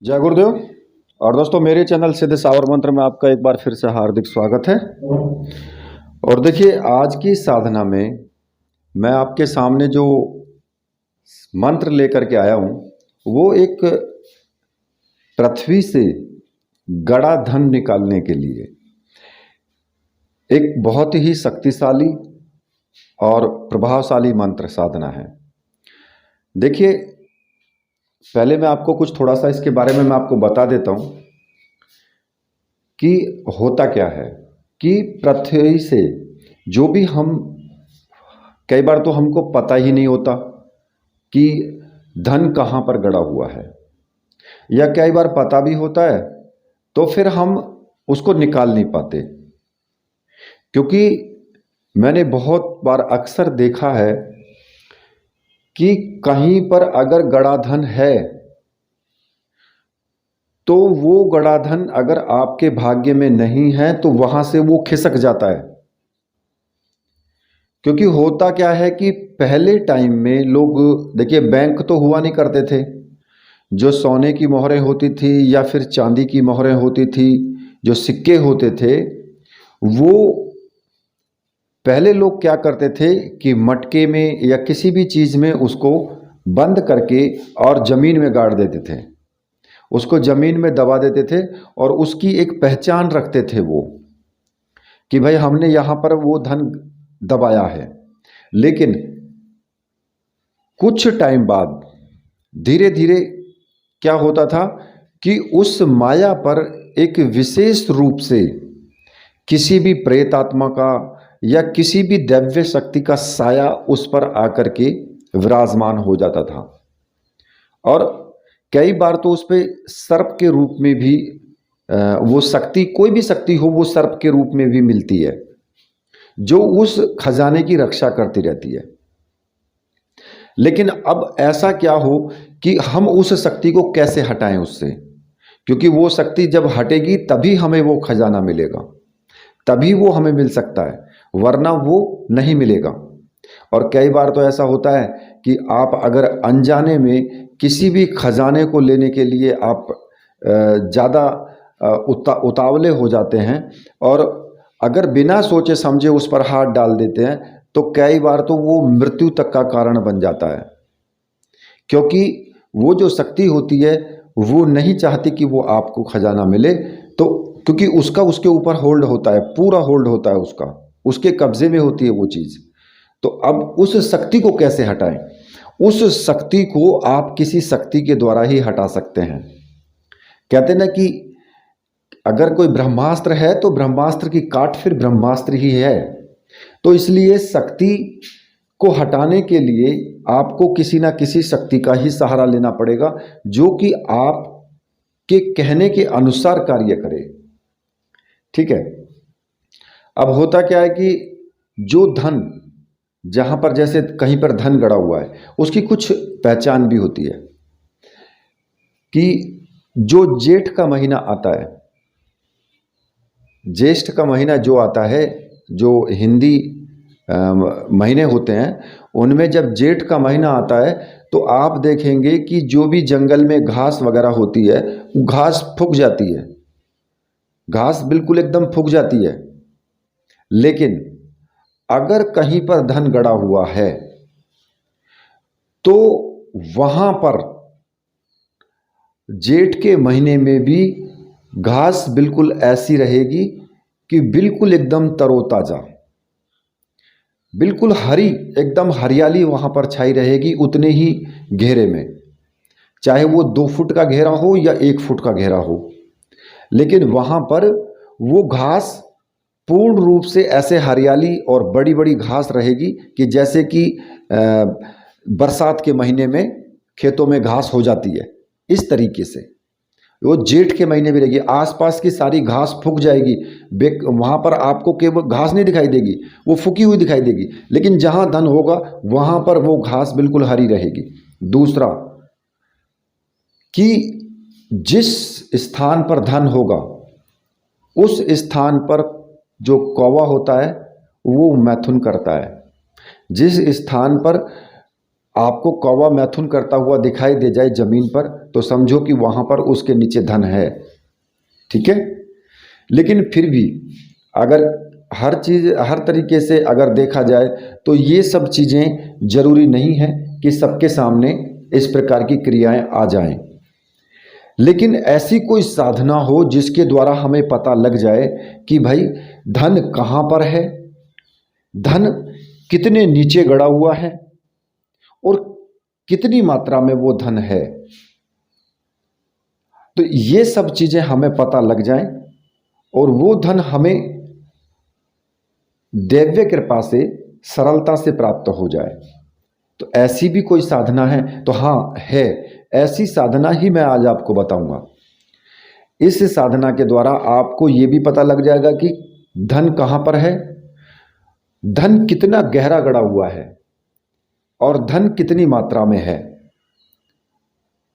जय गुरुदेव। और दोस्तों, मेरे चैनल सिद्ध सावर मंत्र में आपका एक बार फिर से हार्दिक स्वागत है। और देखिए, आज की साधना में मैं आपके सामने जो मंत्र लेकर के आया हूँ वो एक पृथ्वी से गड़ा धन निकालने के लिए एक बहुत ही शक्तिशाली और प्रभावशाली मंत्र साधना है। देखिए, पहले मैं आपको कुछ थोड़ा सा इसके बारे में मैं आपको बता देता हूँ कि होता क्या है कि पृथ्वी से जो भी हम, कई बार तो हमको पता ही नहीं होता कि धन कहाँ पर गड़ा हुआ है, या कई बार पता भी होता है तो फिर हम उसको निकाल नहीं पाते। क्योंकि मैंने बहुत बार अक्सर देखा है कि कहीं पर अगर गड़ा धन है तो वो गड़ा धन अगर आपके भाग्य में नहीं है तो वहां से वो खिसक जाता है। क्योंकि होता क्या है कि पहले टाइम में लोग, देखिए, बैंक तो हुआ नहीं करते थे। जो सोने की मोहरें होती थी या फिर चांदी की मोहरें होती थी, जो सिक्के होते थे, वो पहले लोग क्या करते थे कि मटके में या किसी भी चीज़ में उसको बंद करके और ज़मीन में गाड़ देते थे, उसको ज़मीन में दबा देते थे और उसकी एक पहचान रखते थे वो, कि भाई हमने यहाँ पर वो धन दबाया है। लेकिन कुछ टाइम बाद धीरे धीरे क्या होता था कि उस माया पर एक विशेष रूप से किसी भी प्रेत आत्मा का या किसी भी दिव्य शक्ति का साया उस पर आकर के विराजमान हो जाता था। और कई बार तो उस पर सर्प के रूप में भी वो शक्ति, कोई भी शक्ति हो, वो सर्प के रूप में भी मिलती है, जो उस खजाने की रक्षा करती रहती है। लेकिन अब ऐसा क्या हो कि हम उस शक्ति को कैसे हटाएं उससे, क्योंकि वो शक्ति जब हटेगी तभी हमें वो खजाना मिलेगा, तभी वो हमें मिल सकता है, वरना वो नहीं मिलेगा। और कई बार तो ऐसा होता है कि आप अगर अनजाने में किसी भी खजाने को लेने के लिए आप ज़्यादा उतावले हो जाते हैं और अगर बिना सोचे समझे उस पर हाथ डाल देते हैं तो कई बार तो वो मृत्यु तक का कारण बन जाता है। क्योंकि वो जो शक्ति होती है वो नहीं चाहती कि वो आपको खजाना मिले, तो क्योंकि उसका उसके ऊपर होल्ड होता है, पूरा होल्ड होता है उसका, उसके कब्जे में होती है वो चीज़। तो अब उस शक्ति को कैसे हटाएं? उस शक्ति को आप किसी शक्ति के द्वारा ही हटा सकते हैं। कहते हैं ना कि अगर कोई ब्रह्मास्त्र है तो ब्रह्मास्त्र की काट फिर ब्रह्मास्त्र ही है। तो इसलिए शक्ति को हटाने के लिए आपको किसी ना किसी शक्ति का ही सहारा लेना पड़ेगा, जो कि आपके कहने के अनुसार कार्य करे। ठीक है। अब होता क्या है कि जो धन, जहां पर जैसे कहीं पर धन गड़ा हुआ है, उसकी कुछ पहचान भी होती है कि जो जेठ का महीना आता है, ज्येष्ठ का महीना जो आता है, जो हिंदी महीने होते हैं, उनमें जब जेठ का महीना आता है तो आप देखेंगे कि जो भी जंगल में घास वगैरह होती है वो घास फूक जाती है, घास बिल्कुल एकदम फूक जाती है। लेकिन अगर कहीं पर धन गड़ा हुआ है तो वहां पर जेठ के महीने में भी घास बिल्कुल ऐसी रहेगी कि बिल्कुल एकदम तरोताजा, बिल्कुल हरी, एकदम हरियाली वहां पर छाई रहेगी, उतने ही घेरे में, चाहे वो 2 फुट का घेरा हो या 1 फुट का घेरा हो। लेकिन वहां पर वो घास पूर्ण रूप से ऐसे हरियाली और बड़ी बड़ी घास रहेगी कि जैसे कि बरसात के महीने में खेतों में घास हो जाती है, इस तरीके से वो जेठ के महीने में रहेगी। आसपास की सारी घास फूक जाएगी, वहाँ पर आपको केवल घास नहीं दिखाई देगी, वो फूकी हुई दिखाई देगी। लेकिन जहाँ धन होगा वहाँ पर वो घास बिल्कुल हरी रहेगी। दूसरा कि जिस स्थान पर धन होगा उस स्थान पर जो कौवा होता है वो मैथुन करता है। जिस स्थान पर आपको कौवा मैथुन करता हुआ दिखाई दे जाए जमीन पर, तो समझो कि वहाँ पर उसके नीचे धन है। ठीक है, लेकिन फिर भी अगर हर चीज़ हर तरीके से अगर देखा जाए तो ये सब चीज़ें जरूरी नहीं है कि सबके सामने इस प्रकार की क्रियाएं आ जाएं। लेकिन ऐसी कोई साधना हो जिसके द्वारा हमें पता लग जाए कि भाई धन कहाँ पर है, धन कितने नीचे गड़ा हुआ है और कितनी मात्रा में वो धन है। तो ये सब चीज़ें हमें पता लग जाएं और वो धन हमें दैव्य कृपा से सरलता से प्राप्त हो जाए। तो ऐसी भी कोई साधना है? तो हाँ है, ऐसी साधना ही मैं आज आपको बताऊंगा। इस साधना के द्वारा आपको ये भी पता लग जाएगा कि धन कहाँ पर है, धन कितना गहरा गड़ा हुआ है और धन कितनी मात्रा में है।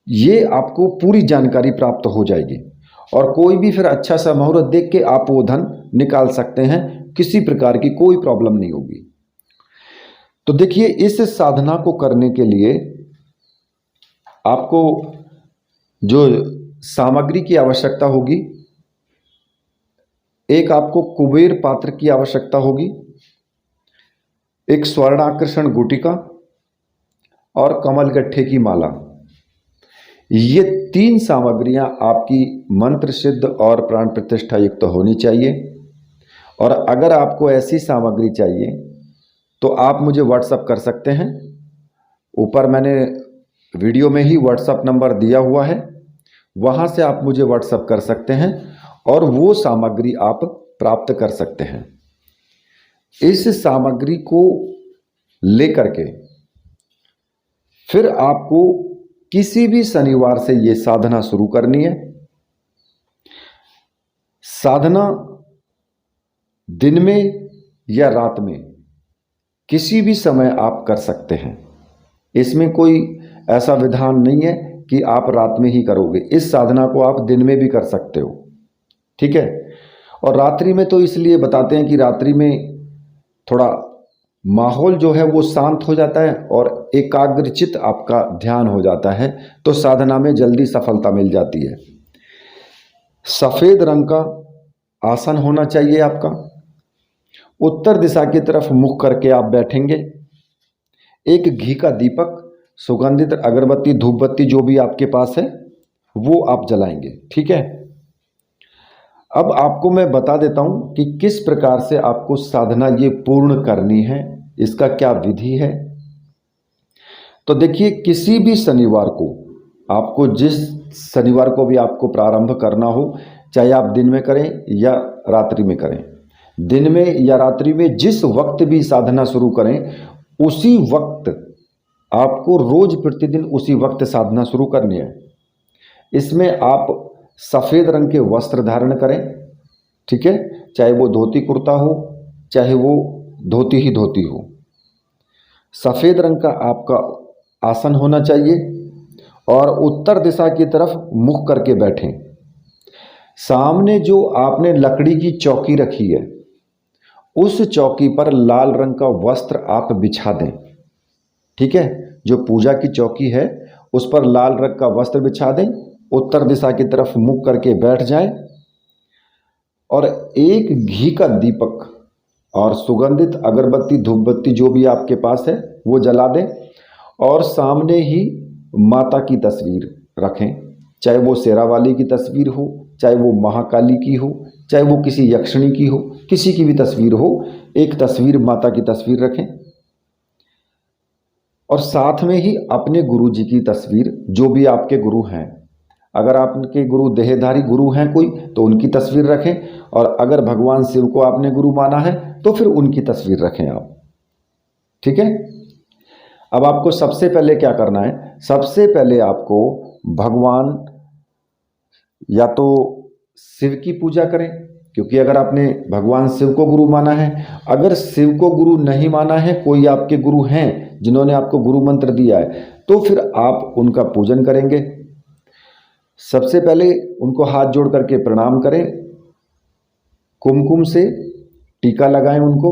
ये आपको पूरी जानकारी प्राप्त हो जाएगी और कोई भी फिर अच्छा सा मुहूर्त देख के आप वो धन निकाल सकते हैं, किसी प्रकार की कोई प्रॉब्लम नहीं होगी। तो देखिए, इस साधना को करने के लिए आपको जो सामग्री की आवश्यकता होगी, एक आपको कुबेर पात्र की आवश्यकता होगी, एक स्वर्णाकर्षण गुटिका और कमल गट्ठे की माला। ये 3 सामग्रियां आपकी मंत्र सिद्ध और प्राण प्रतिष्ठा युक्त होनी चाहिए। और अगर आपको ऐसी सामग्री चाहिए तो आप मुझे व्हाट्सअप कर सकते हैं। ऊपर मैंने वीडियो में ही व्हाट्सअप नंबर दिया हुआ है, वहाँ से आप मुझे व्हाट्सअप कर सकते हैं और वो सामग्री आप प्राप्त कर सकते हैं। इस सामग्री को लेकर के फिर आपको किसी भी शनिवार से ये साधना शुरू करनी है। साधना दिन में या रात में किसी भी समय आप कर सकते हैं। इसमें कोई ऐसा विधान नहीं है कि आप रात में ही करोगे। इस साधना को आप दिन में भी कर सकते हो। ठीक है, और रात्रि में तो इसलिए बताते हैं कि रात्रि में थोड़ा माहौल जो है वो शांत हो जाता है और एकाग्रचित आपका ध्यान हो जाता है, तो साधना में जल्दी सफलता मिल जाती है। सफ़ेद रंग का आसन होना चाहिए आपका। उत्तर दिशा की तरफ मुख करके आप बैठेंगे। एक घी का दीपक, सुगंधित अगरबत्ती, धूप बत्ती जो भी आपके पास है वो आप जलाएंगे। ठीक है, अब आपको मैं बता देता हूं कि किस प्रकार से आपको साधना ये पूर्ण करनी है, इसका क्या विधि है। तो देखिए, किसी भी शनिवार को आपको, जिस शनिवार को भी आपको प्रारंभ करना हो, चाहे आप दिन में करें या रात्रि में करें, दिन में या रात्रि में जिस वक्त भी साधना शुरू करें, उसी वक्त आपको रोज प्रतिदिन उसी वक्त साधना शुरू करनी है। इसमें आप सफ़ेद रंग के वस्त्र धारण करें। ठीक है, चाहे वो धोती कुर्ता हो, चाहे वो धोती ही धोती हो। सफ़ेद रंग का आपका आसन होना चाहिए और उत्तर दिशा की तरफ मुख करके बैठें। सामने जो आपने लकड़ी की चौकी रखी है, उस चौकी पर लाल रंग का वस्त्र आप बिछा दें। ठीक है, जो पूजा की चौकी है उस पर लाल रंग का वस्त्र बिछा दें, उत्तर दिशा की तरफ मुख करके बैठ जाएं और एक घी का दीपक और सुगंधित अगरबत्ती, धूप बत्ती जो भी आपके पास है वो जला दें और सामने ही माता की तस्वीर रखें। चाहे वो शेरावाली की तस्वीर हो, चाहे वो महाकाली की हो, चाहे वो किसी यक्षिणी की हो, किसी की भी तस्वीर हो, एक तस्वीर, माता की तस्वीर रखें। और साथ में ही अपने गुरु जी की तस्वीर, जो भी आपके गुरु हैं, अगर आपके गुरु देहधारी गुरु हैं कोई, तो उनकी तस्वीर रखें। और अगर भगवान शिव को आपने गुरु माना है तो फिर उनकी तस्वीर रखें आप। ठीक है, अब आपको सबसे पहले क्या करना है, सबसे पहले आपको भगवान या तो शिव की पूजा करें, क्योंकि अगर आपने भगवान शिव को गुरु माना है, अगर शिव को गुरु नहीं माना है, कोई आपके गुरु हैं जिन्होंने आपको गुरु मंत्र दिया है, तो फिर आप उनका पूजन करेंगे। सबसे पहले उनको हाथ जोड़ करके प्रणाम करें, कुमकुम से टीका लगाएं, उनको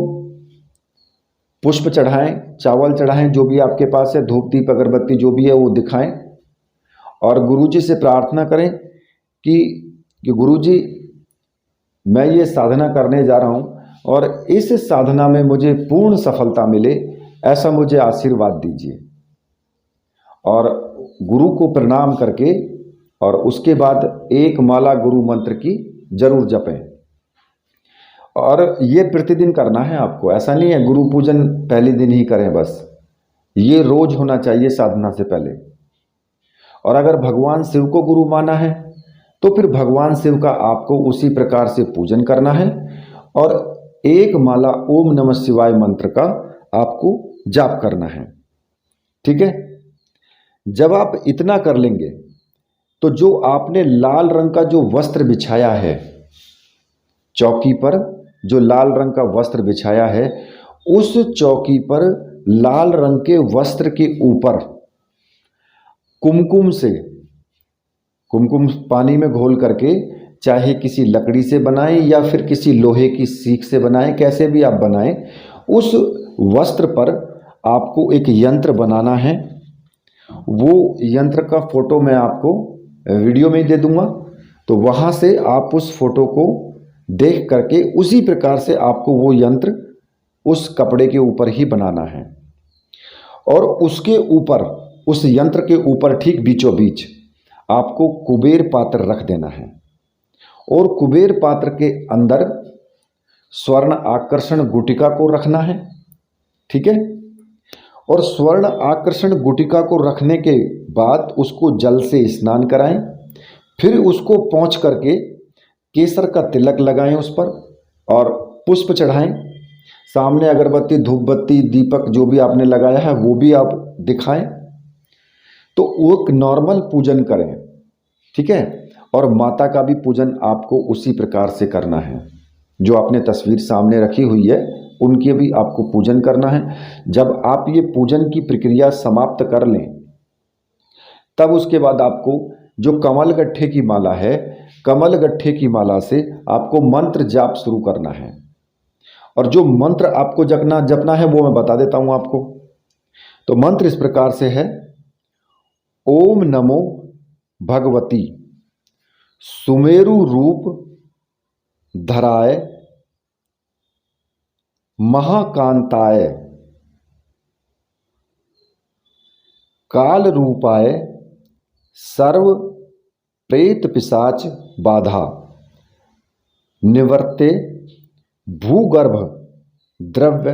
पुष्प चढ़ाएं, चावल चढ़ाएं, जो भी आपके पास है, धूप दीप अगरबत्ती जो भी है वो दिखाएं और गुरुजी से प्रार्थना करें कि गुरुजी मैं ये साधना करने जा रहा हूँ और इस साधना में मुझे पूर्ण सफलता मिले, ऐसा मुझे आशीर्वाद दीजिए। और गुरु को प्रणाम करके और उसके बाद एक माला गुरु मंत्र की जरूर जपें। और ये प्रतिदिन करना है आपको, ऐसा नहीं है गुरु पूजन पहले दिन ही करें बस, ये रोज होना चाहिए साधना से पहले। और अगर भगवान शिव को गुरु माना है तो फिर भगवान शिव का आपको उसी प्रकार से पूजन करना है और एक माला ओम नमः शिवाय मंत्र का आपको जाप करना है। ठीक है, जब आप इतना कर लेंगे तो जो आपने लाल रंग का जो वस्त्र बिछाया है, चौकी पर जो लाल रंग का वस्त्र बिछाया है, उस चौकी पर लाल रंग के वस्त्र के ऊपर कुमकुम पानी में घोल करके, चाहे किसी लकड़ी से बनाएं या फिर किसी लोहे की सीख से बनाएं, कैसे भी आप बनाएं, उस वस्त्र पर आपको एक यंत्र बनाना है। वो यंत्र का फोटो मैं आपको वीडियो में दे दूंगा, तो वहाँ से आप उस फोटो को देख करके उसी प्रकार से आपको वो यंत्र उस कपड़े के ऊपर ही बनाना है। और उसके ऊपर, उस यंत्र के ऊपर ठीक बीचों बीच आपको कुबेर पात्र रख देना है और कुबेर पात्र के अंदर स्वर्ण आकर्षण गुटिका को रखना है। ठीक है, और स्वर्ण आकर्षण गुटिका को रखने के बाद उसको जल से स्नान कराएं, फिर उसको पोंछ करके केसर का तिलक लगाएं उस पर और पुष्प चढ़ाएं। सामने अगरबत्ती, धूप बत्ती, दीपक जो भी आपने लगाया है वो भी आप दिखाएं। तो वो एक नॉर्मल पूजन करें। ठीक है, और माता का भी पूजन आपको उसी प्रकार से करना है। जो आपने तस्वीर सामने रखी हुई है उनके भी आपको पूजन करना है। जब आप ये पूजन की प्रक्रिया समाप्त कर लें, तब उसके बाद आपको जो कमल गट्ठे की माला है, कमल गट्ठे की माला से आपको मंत्र जाप शुरू करना है। और जो मंत्र आपको जपना है वो मैं बता देता हूं आपको। तो मंत्र इस प्रकार से है, ओम नमो भगवती सुमेरु रूप धराय महाकांताय काल रूपाय सर्व प्रेत पिशाच बाधा निवर्ते भूगर्भ द्रव्य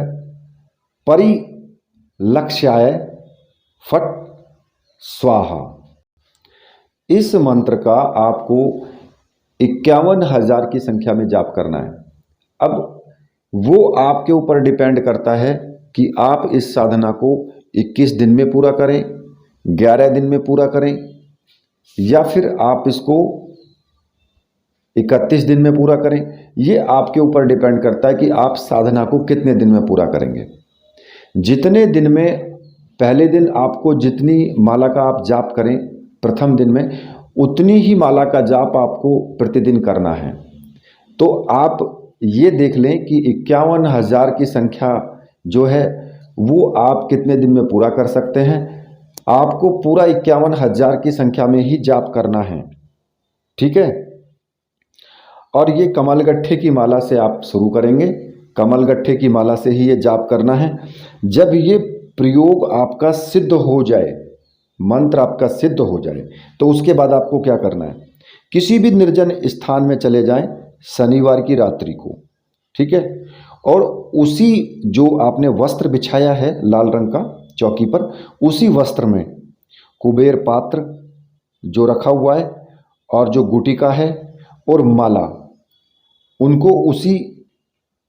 परिलक्ष्याय फट स्वाहा। इस मंत्र का आपको 51,000 की संख्या में जाप करना है। अब वो आपके ऊपर डिपेंड करता है कि आप इस साधना को 21 दिन में पूरा करें, 11 दिन में पूरा करें, या फिर आप इसको 31 दिन में पूरा करें। ये आपके ऊपर डिपेंड करता है कि आप साधना को कितने दिन में पूरा करेंगे। जितने दिन में, पहले दिन आपको जितनी माला का आप जाप करें प्रथम दिन में, उतनी ही माला का जाप आपको प्रतिदिन करना है। तो आप ये देख लें कि 51,000 की संख्या जो है वो आप कितने दिन में पूरा कर सकते हैं। आपको पूरा 51,000 की संख्या में ही जाप करना है। ठीक है, और ये कमलगट्ठे की माला से आप शुरू करेंगे। कमलगट्ठे की माला से ही ये जाप करना है। जब ये प्रयोग आपका सिद्ध हो जाए, मंत्र आपका सिद्ध हो जाए, तो उसके बाद आपको क्या करना है, किसी भी निर्जन स्थान में चले जाएं शनिवार की रात्रि को। ठीक है, और उसी जो आपने वस्त्र बिछाया है लाल रंग का चौकी पर, उसी वस्त्र में कुबेर पात्र जो रखा हुआ है और जो गुटिका है और माला, उनको उसी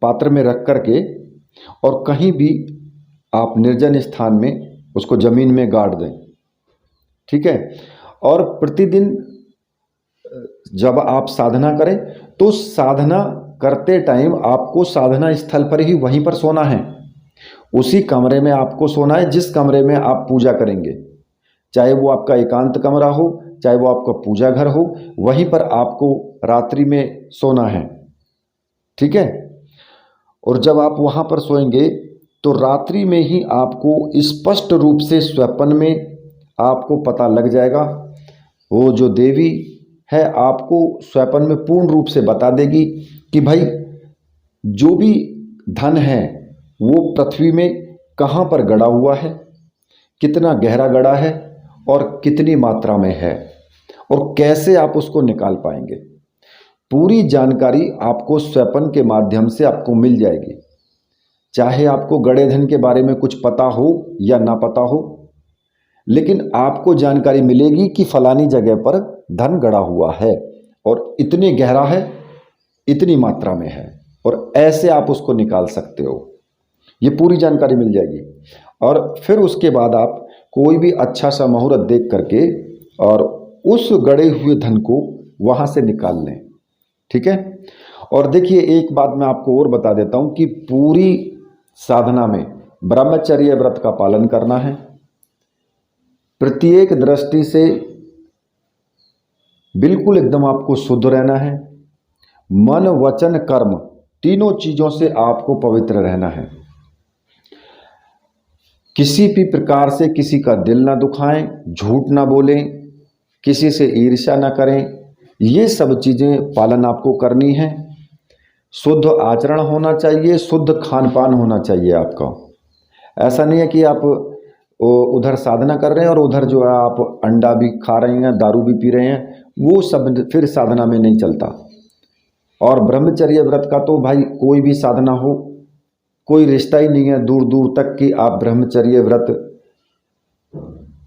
पात्र में रख करके और कहीं भी आप निर्जन स्थान में उसको जमीन में गाड़ दें। ठीक है, और प्रतिदिन जब आप साधना करें तो साधना करते टाइम आपको साधना स्थल पर ही वहीं पर सोना है। उसी कमरे में आपको सोना है जिस कमरे में आप पूजा करेंगे, चाहे वो आपका एकांत कमरा हो, चाहे वो आपका पूजा घर हो, वहीं पर आपको रात्रि में सोना है। ठीक है, और जब आप वहाँ पर सोएंगे तो रात्रि में ही आपको स्पष्ट रूप से स्वप्न में आपको पता लग जाएगा वो जो देवी है आपको स्वप्न में पूर्ण रूप से बता देगी कि भाई जो भी धन है वो पृथ्वी में कहाँ पर गड़ा हुआ है, कितना गहरा गड़ा है और कितनी मात्रा में है और कैसे आप उसको निकाल पाएंगे। पूरी जानकारी आपको स्वप्न के माध्यम से आपको मिल जाएगी। चाहे आपको गड़े धन के बारे में कुछ पता हो या ना पता हो, लेकिन आपको जानकारी मिलेगी कि फलानी जगह पर धन गड़ा हुआ है और इतनी गहरा है, इतनी मात्रा में है और ऐसे आप उसको निकाल सकते हो। ये पूरी जानकारी मिल जाएगी। और फिर उसके बाद आप कोई भी अच्छा सा मुहूर्त देख करके और उस गड़े हुए धन को वहाँ से निकाल लें। ठीक है। और देखिए एक बात मैं आपको और बता देता हूँ कि पूरी साधना में ब्रह्मचर्य व्रत का पालन करना है। प्रत्येक दृष्टि से बिल्कुल एकदम आपको शुद्ध रहना है। मन वचन कर्म तीनों चीज़ों से आपको पवित्र रहना है। किसी भी प्रकार से किसी का दिल ना दुखाएं, झूठ ना बोलें, किसी से ईर्ष्या ना करें। ये सब चीज़ें पालन आपको करनी है। शुद्ध आचरण होना चाहिए, शुद्ध खान पान होना चाहिए आपका। ऐसा नहीं है कि आप उधर साधना कर रहे हैं और उधर जो है आप अंडा भी खा रहे हैं, दारू भी पी रहे हैं, वो सब फिर साधना में नहीं चलता। और ब्रह्मचर्य व्रत का तो भाई कोई भी साधना हो, कोई रिश्ता ही नहीं है दूर दूर तक कि आप ब्रह्मचर्य व्रत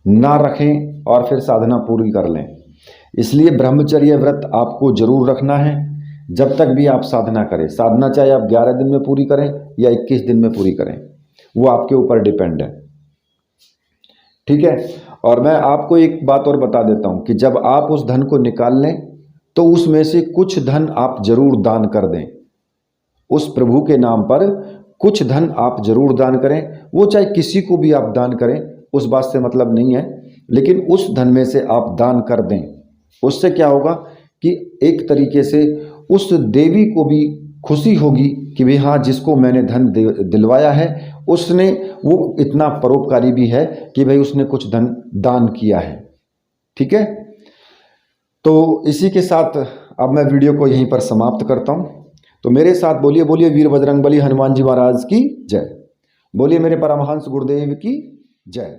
ना रखें और फिर साधना पूरी कर लें। इसलिए ब्रह्मचर्य व्रत आपको जरूर रखना है जब तक भी आप साधना करें। साधना चाहे आप 11 दिन में पूरी करें या 21 दिन में पूरी करें, वो आपके ऊपर डिपेंड है। ठीक है। और मैं आपको एक बात और बता देता हूं कि जब आप उस धन को निकाल लें तो उसमें से कुछ धन आप जरूर दान कर दें। उस प्रभु के नाम पर कुछ धन आप जरूर दान करें। वो चाहे किसी को भी आप दान करें, उस बात से मतलब नहीं है, लेकिन उस धन में से आप दान कर दें। उससे क्या होगा कि एक तरीके से उस देवी को भी खुशी होगी कि भाई हाँ, जिसको मैंने धन दिलवाया है उसने वो इतना परोपकारी भी है कि भाई उसने कुछ धन दान किया है। ठीक है। तो इसी के साथ अब मैं वीडियो को यहीं पर समाप्त करता हूँ। तो मेरे साथ बोलिए बोलिए वीर बजरंगबली हनुमान जी महाराज की जय। बोलिए मेरे परमहंस गुरुदेव की जय।